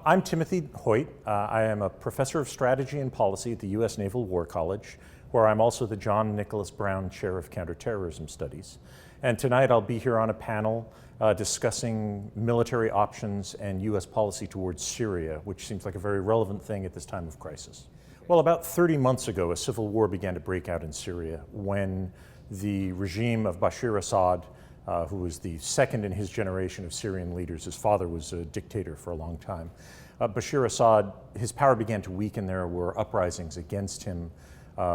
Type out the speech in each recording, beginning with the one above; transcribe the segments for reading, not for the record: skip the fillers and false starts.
I'm Timothy Hoyt. I am a professor of strategy and policy at the U.S. Naval War College, where I'm also the John Nicholas Brown Chair of Counter-Terrorism Studies. And tonight I'll be here on a panel discussing military options and U.S. policy towards Syria, which seems like a very relevant thing at this time of crisis. Well, about 30 months ago, a civil war began to break out in Syria when the regime of Bashar Assad, who was the second in his generation of Syrian leaders. His father was a dictator for a long time. Bashar Assad, his power began to weaken. There were uprisings against him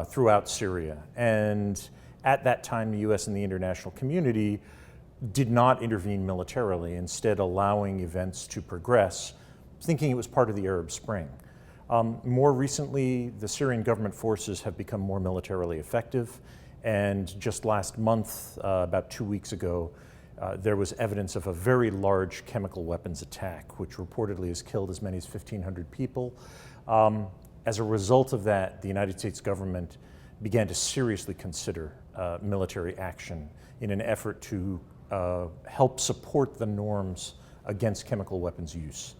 throughout Syria. And at that time, the US and the international community did not intervene militarily, instead allowing events to progress, thinking it was part of the Arab Spring. More recently, the Syrian government forces have become more militarily effective. And just last month, about 2 weeks ago, there was evidence of a very large chemical weapons attack, which reportedly has killed as many as 1,500 people. As a result of that, the United States government began to seriously consider military action in an effort to help support the norms against chemical weapons use.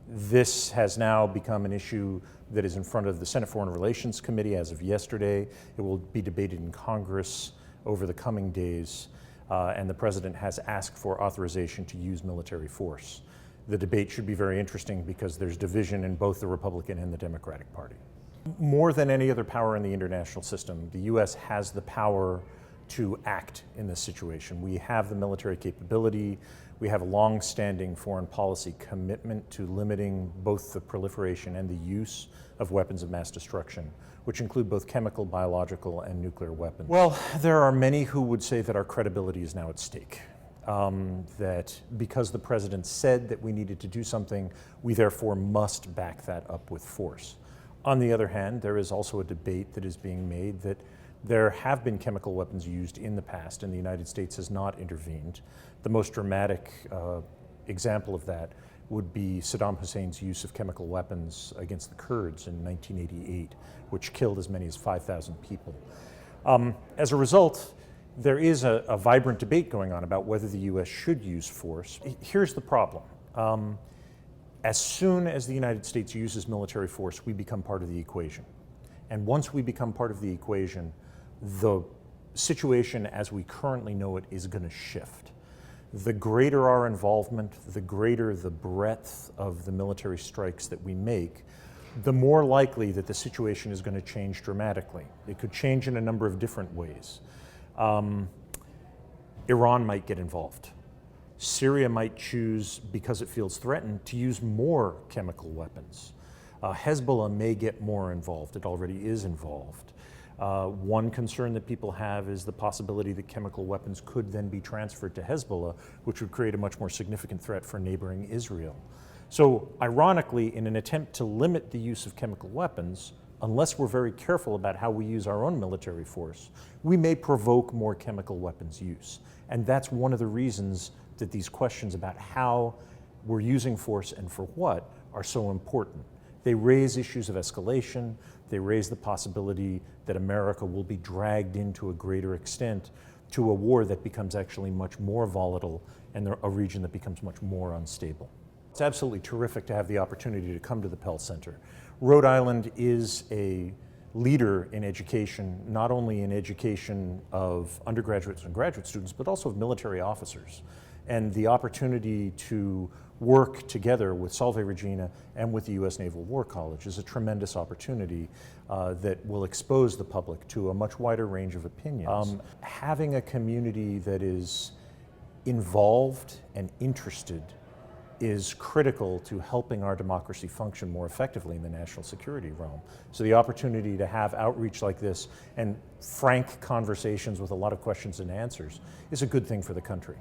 This has now become an issue that is in front of the Senate Foreign Relations Committee as of yesterday. It will be debated in Congress over the coming days, and the President has asked for authorization to use military force. The debate should be very interesting because there's division in both the Republican and the Democratic Party. More than any other power in the international system, the U.S. has the power to act in this situation. We have the military capability. We have a long-standing foreign policy commitment to limiting both the proliferation and the use of weapons of mass destruction, which include both chemical, biological, and nuclear weapons. Well, there are many who would say that our credibility is now at stake. That because the President said that we needed to do something, we therefore must back that up with force. On the other hand, there is also a debate that is being made that there have been chemical weapons used in the past, and the United States has not intervened. The most dramatic example of that would be Saddam Hussein's use of chemical weapons against the Kurds in 1988, which killed as many as 5,000 people. As a result, there is a vibrant debate going on about whether the U.S. should use force. Here's the problem. As soon as the United States uses military force, we become part of the equation. And once we become part of the equation, the situation as we currently know it is going to shift. The greater our involvement, the greater the breadth of the military strikes that we make, the more likely that the situation is going to change dramatically. It could change in a number of different ways. Iran might get involved. Syria might choose, because it feels threatened, to use more chemical weapons. Hezbollah may get more involved. It already is involved. One concern that people have is the possibility that chemical weapons could then be transferred to Hezbollah, which would create a much more significant threat for neighboring Israel. So, ironically, in an attempt to limit the use of chemical weapons, unless we're very careful about how we use our own military force, we may provoke more chemical weapons use. And that's one of the reasons that these questions about how we're using force and for what are so important. They raise issues of escalation. They raise the possibility that America will be dragged into a greater extent to a war that becomes actually much more volatile and a region that becomes much more unstable. It's absolutely terrific to have the opportunity to come to the Pell Center. Rhode Island is a leader in education, not only in education of undergraduates and graduate students, but also of military officers. And the opportunity to work together with Salve Regina and with the U.S. Naval War College is a tremendous opportunity that will expose the public to a much wider range of opinions. Having a community that is involved and interested is critical to helping our democracy function more effectively in the national security realm. So the opportunity to have outreach like this and frank conversations with a lot of questions and answers is a good thing for the country.